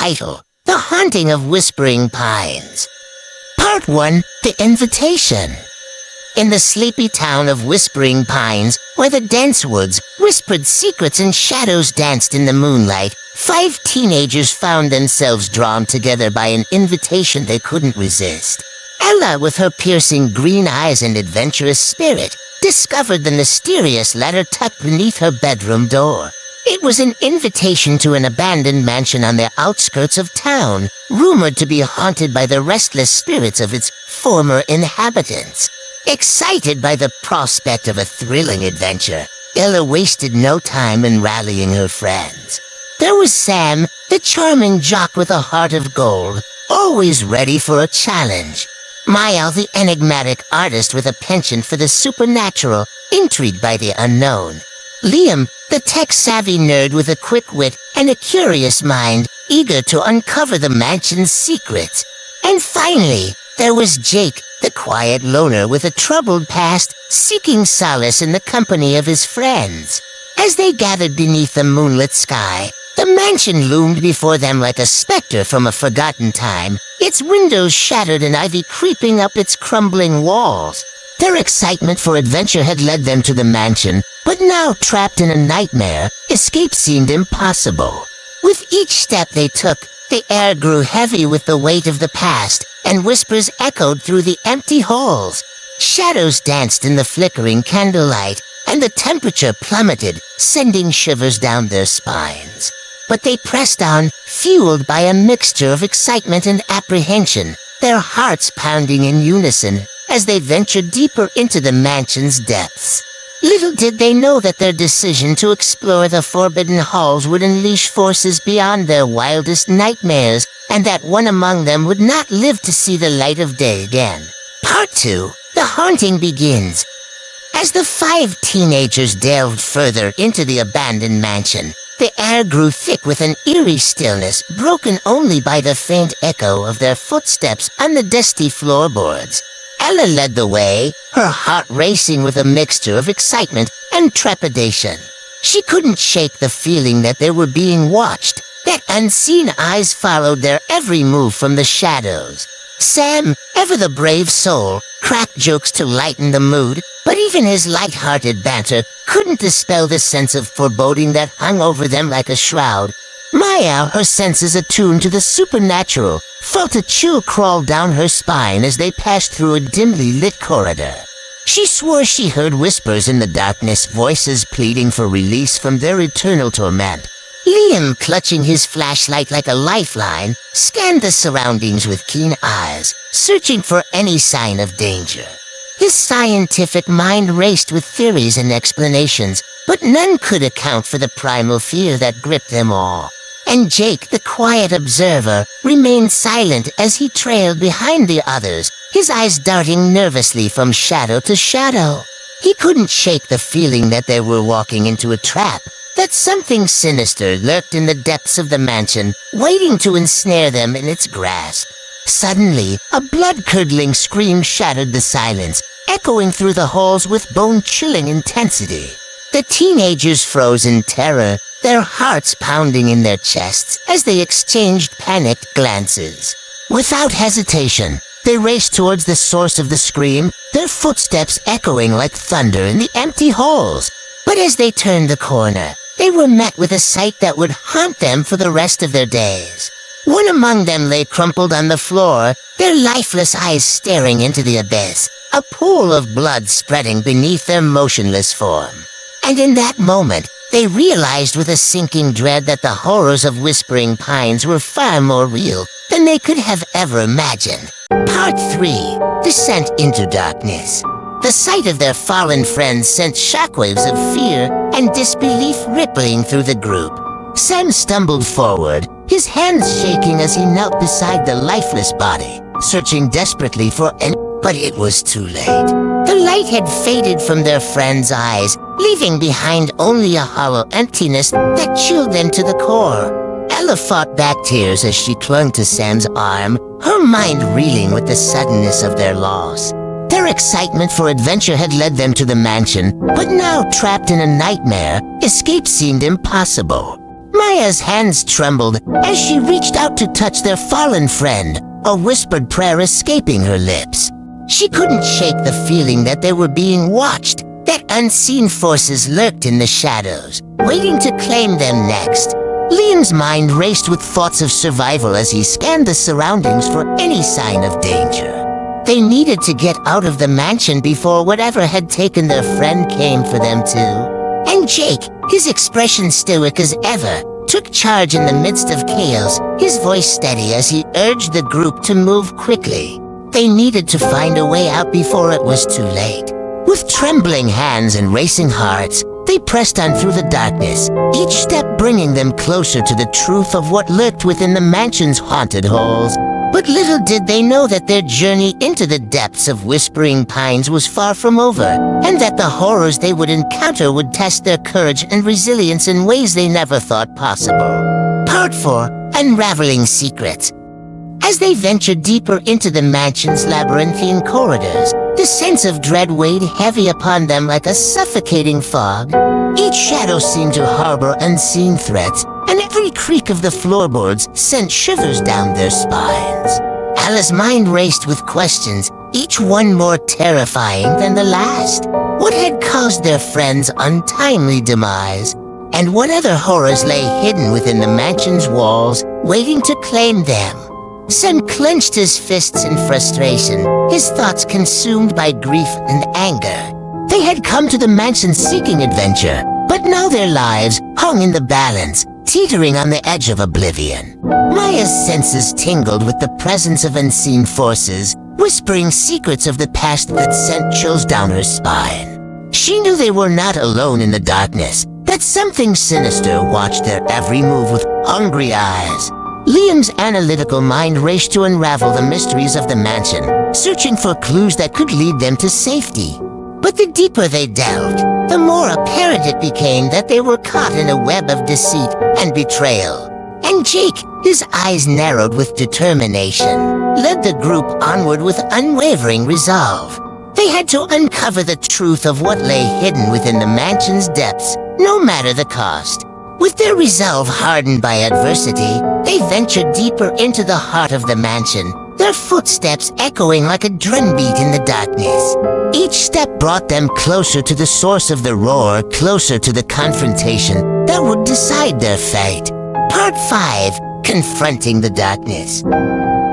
title, The Haunting of Whispering Pines. Part 1, The Invitation. In the sleepy town of Whispering Pines, where the dense woods whispered secrets and shadows danced in the moonlight, 5 teenagers found themselves drawn together by an invitation they couldn't resist. Ella, with her piercing green eyes and adventurous spirit, discovered the mysterious letter tucked beneath her bedroom door. It was an invitation to an abandoned mansion on the outskirts of town, rumored to be haunted by the restless spirits of its former inhabitants. Excited by the prospect of a thrilling adventure, Ella wasted no time in rallying her friends. There was Sam, the charming jock with a heart of gold, always ready for a challenge. Maya, the enigmatic artist with a penchant for the supernatural, intrigued by the unknown. Liam, the tech-savvy nerd with a quick wit and a curious mind, eager to uncover the mansion's secrets. And finally, there was Jake, the quiet loner with a troubled past, seeking solace in the company of his friends. As they gathered beneath the moonlit sky, the mansion loomed before them like a specter from a forgotten time, its windows shattered and ivy creeping up its crumbling walls. Their excitement for adventure had led them to the mansion, but now trapped in a nightmare, escape seemed impossible. With each step they took, the air grew heavy with the weight of the past, and whispers echoed through the empty halls. Shadows danced in the flickering candlelight, and the temperature plummeted, sending shivers down their spines. But they pressed on, fueled by a mixture of excitement and apprehension, their hearts pounding in unison as they ventured deeper into the mansion's depths. Little did they know that their decision to explore the forbidden halls would unleash forces beyond their wildest nightmares, and that one among them would not live to see the light of day again. Part 2, The Haunting begins. As the 5 teenagers delved further into the abandoned mansion, the air grew thick with an eerie stillness, broken only by the faint echo of their footsteps on the dusty floorboards. Ella led the way, her heart racing with a mixture of excitement and trepidation. She couldn't shake the feeling that they were being watched, that unseen eyes followed their every move from the shadows. Sam, ever the brave soul, cracked jokes to lighten the mood, but even his light-hearted banter couldn't dispel the sense of foreboding that hung over them like a shroud. Maya, her senses attuned to the supernatural, felt a chill crawl down her spine as they passed through a dimly lit corridor. She swore she heard whispers in the darkness, voices pleading for release from their eternal torment. Liam, clutching his flashlight like a lifeline, scanned the surroundings with keen eyes, searching for any sign of danger. His scientific mind raced with theories and explanations, but none could account for the primal fear that gripped them all. And Jake, the quiet observer, remained silent as he trailed behind the others, his eyes darting nervously from shadow to shadow. He couldn't shake the feeling that they were walking into a trap, that something sinister lurked in the depths of the mansion, waiting to ensnare them in its grasp. Suddenly, a blood-curdling scream shattered the silence, echoing through the halls with bone-chilling intensity. The teenagers froze in terror, their hearts pounding in their chests as they exchanged panicked glances. Without hesitation, they raced towards the source of the scream, their footsteps echoing like thunder in the empty halls. But as they turned the corner, they were met with a sight that would haunt them for the rest of their days. One among them lay crumpled on the floor, their lifeless eyes staring into the abyss, a pool of blood spreading beneath their motionless form. And in that moment, they realized with a sinking dread that the horrors of Whispering Pines were far more real than they could have ever imagined. Part 3, Descent into Darkness. The sight of their fallen friends sent shockwaves of fear and disbelief rippling through the group. Sam stumbled forward, his hands shaking as he knelt beside the lifeless body, searching desperately for but it was too late. The light had faded from their friends' eyes, leaving behind only a hollow emptiness that chilled them to the core. Ella fought back tears as she clung to Sam's arm, her mind reeling with the suddenness of their loss. Their excitement for adventure had led them to the mansion, but now trapped in a nightmare, escape seemed impossible. Maya's hands trembled as she reached out to touch their fallen friend, a whispered prayer escaping her lips. She couldn't shake the feeling that they were being watched, that unseen forces lurked in the shadows, waiting to claim them next. Liam's mind raced with thoughts of survival as he scanned the surroundings for any sign of danger. They needed to get out of the mansion before whatever had taken their friend came for them too. And Jake, his expression stoic as ever, took charge in the midst of chaos, his voice steady as he urged the group to move quickly. They needed to find a way out before it was too late. With trembling hands and racing hearts, they pressed on through the darkness, each step bringing them closer to the truth of what lurked within the mansion's haunted halls. But little did they know that their journey into the depths of Whispering Pines was far from over, and that the horrors they would encounter would test their courage and resilience in ways they never thought possible. Part 4. Unraveling Secrets. As they ventured deeper into the mansion's labyrinthine corridors, the sense of dread weighed heavy upon them like a suffocating fog. Each shadow seemed to harbor unseen threats, and every creak of the floorboards sent shivers down their spines. Alice's mind raced with questions, each one more terrifying than the last. What had caused their friend's untimely demise? And what other horrors lay hidden within the mansion's walls, waiting to claim them? Sam clenched his fists in frustration, his thoughts consumed by grief and anger. They had come to the mansion seeking adventure, but now their lives hung in the balance, teetering on the edge of oblivion. Maya's senses tingled with the presence of unseen forces, whispering secrets of the past that sent chills down her spine. She knew they were not alone in the darkness, that something sinister watched their every move with hungry eyes. Liam's analytical mind raced to unravel the mysteries of the mansion, searching for clues that could lead them to safety. But the deeper they delved, the more apparent it became that they were caught in a web of deceit and betrayal. And Jake, his eyes narrowed with determination, led the group onward with unwavering resolve. They had to uncover the truth of what lay hidden within the mansion's depths, no matter the cost. With their resolve hardened by adversity, they ventured deeper into the heart of the mansion, their footsteps echoing like a drumbeat in the darkness. Each step brought them closer to the source of the roar, closer to the confrontation that would decide their fate. Part 5. Confronting the Darkness.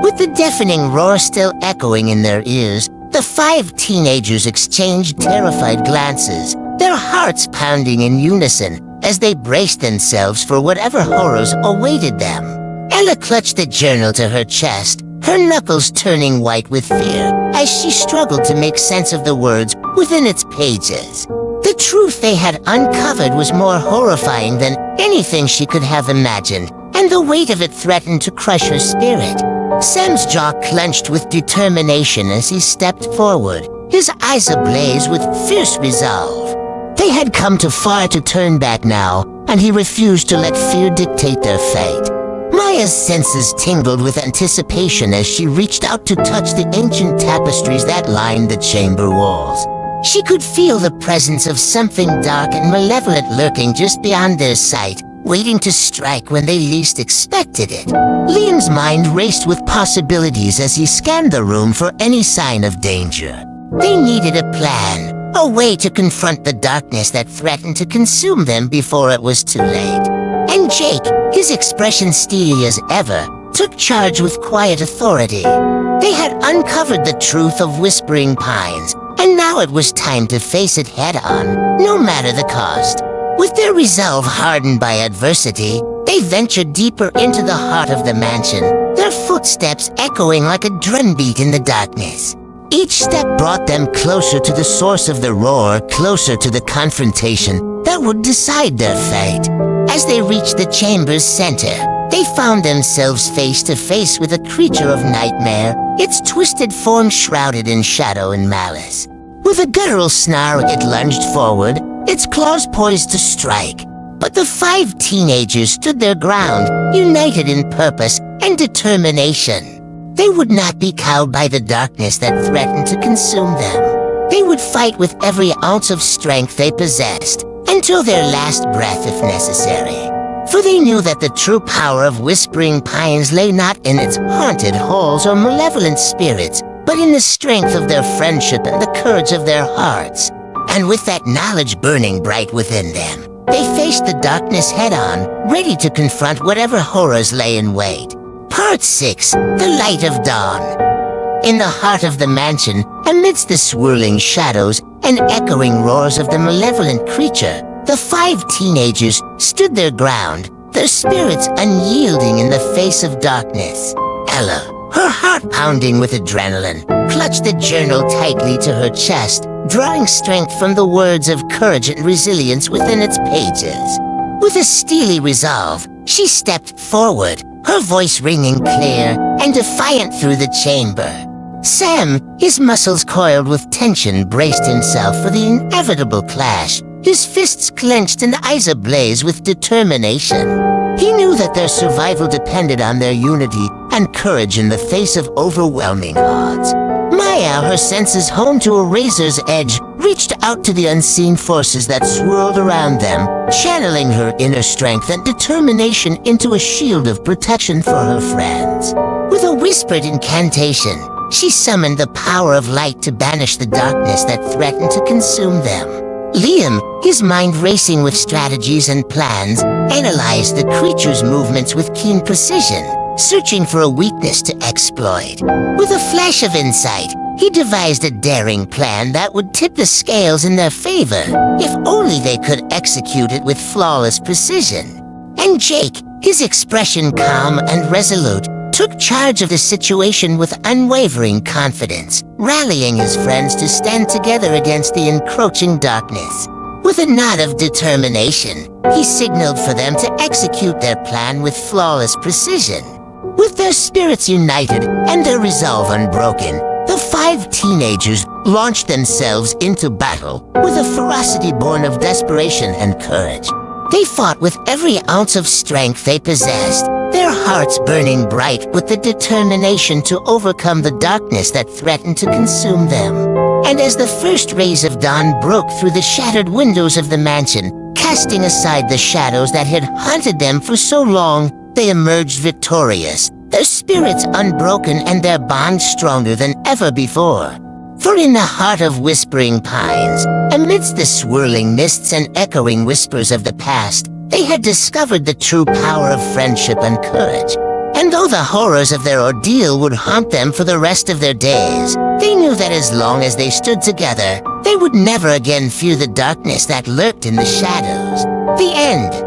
With the deafening roar still echoing in their ears, the 5 teenagers exchanged terrified glances, their hearts pounding in unison as they braced themselves for whatever horrors awaited them. Ella clutched the journal to her chest, her knuckles turning white with fear as she struggled to make sense of the words within its pages. The truth they had uncovered was more horrifying than anything she could have imagined, and the weight of it threatened to crush her spirit. Sam's jaw clenched with determination as he stepped forward, his eyes ablaze with fierce resolve. They had come too far to turn back now, and he refused to let fear dictate their fate. Maya's senses tingled with anticipation as she reached out to touch the ancient tapestries that lined the chamber walls. She could feel the presence of something dark and malevolent lurking just beyond their sight, waiting to strike when they least expected it. Liam's mind raced with possibilities as he scanned the room for any sign of danger. They needed a plan. A way to confront the darkness that threatened to consume them before it was too late. And Jake, his expression steely as ever, took charge with quiet authority. They had uncovered the truth of Whispering Pines, and now it was time to face it head-on, no matter the cost. With their resolve hardened by adversity, they ventured deeper into the heart of the mansion, their footsteps echoing like a drumbeat in the darkness. Each step brought them closer to the source of the roar, closer to the confrontation that would decide their fate. As they reached the chamber's center, they found themselves face to face with a creature of nightmare, its twisted form shrouded in shadow and malice. With a guttural snarl, it lunged forward, its claws poised to strike. But the 5 teenagers stood their ground, united in purpose and determination. They would not be cowed by the darkness that threatened to consume them. They would fight with every ounce of strength they possessed, until their last breath if necessary. For they knew that the true power of Whispering Pines lay not in its haunted halls or malevolent spirits, but in the strength of their friendship and the courage of their hearts. And with that knowledge burning bright within them, they faced the darkness head-on, ready to confront whatever horrors lay in wait. Part 6. The Light of Dawn. In the heart of the mansion, amidst the swirling shadows and echoing roars of the malevolent creature, the 5 teenagers stood their ground, their spirits unyielding in the face of darkness. Ella, her heart pounding with adrenaline, clutched the journal tightly to her chest, drawing strength from the words of courage and resilience within its pages. With a steely resolve, she stepped forward, her voice ringing clear and defiant through the chamber. Sam, his muscles coiled with tension, braced himself for the inevitable clash, his fists clenched and eyes ablaze with determination. He knew that their survival depended on their unity and courage in the face of overwhelming odds. Maya, her senses honed to a razor's edge, reached out to the unseen forces that swirled around them, channeling her inner strength and determination into a shield of protection for her friends. With a whispered incantation, she summoned the power of light to banish the darkness that threatened to consume them. Liam, his mind racing with strategies and plans, analyzed the creature's movements with keen precision, searching for a weakness to exploit. With a flash of insight, he devised a daring plan that would tip the scales in their favor, if only they could execute it with flawless precision. And Jake, his expression calm and resolute, took charge of the situation with unwavering confidence, rallying his friends to stand together against the encroaching darkness. With a nod of determination, he signaled for them to execute their plan with flawless precision. With their spirits united and their resolve unbroken, the 5 teenagers launched themselves into battle with a ferocity born of desperation and courage. They fought with every ounce of strength they possessed, their hearts burning bright with the determination to overcome the darkness that threatened to consume them. And as the first rays of dawn broke through the shattered windows of the mansion, casting aside the shadows that had haunted them for so long, they emerged victorious, their spirits unbroken and their bond stronger than ever before. For in the heart of Whispering Pines, amidst the swirling mists and echoing whispers of the past, they had discovered the true power of friendship and courage. And though the horrors of their ordeal would haunt them for the rest of their days, they knew that as long as they stood together, they would never again fear the darkness that lurked in the shadows. The end.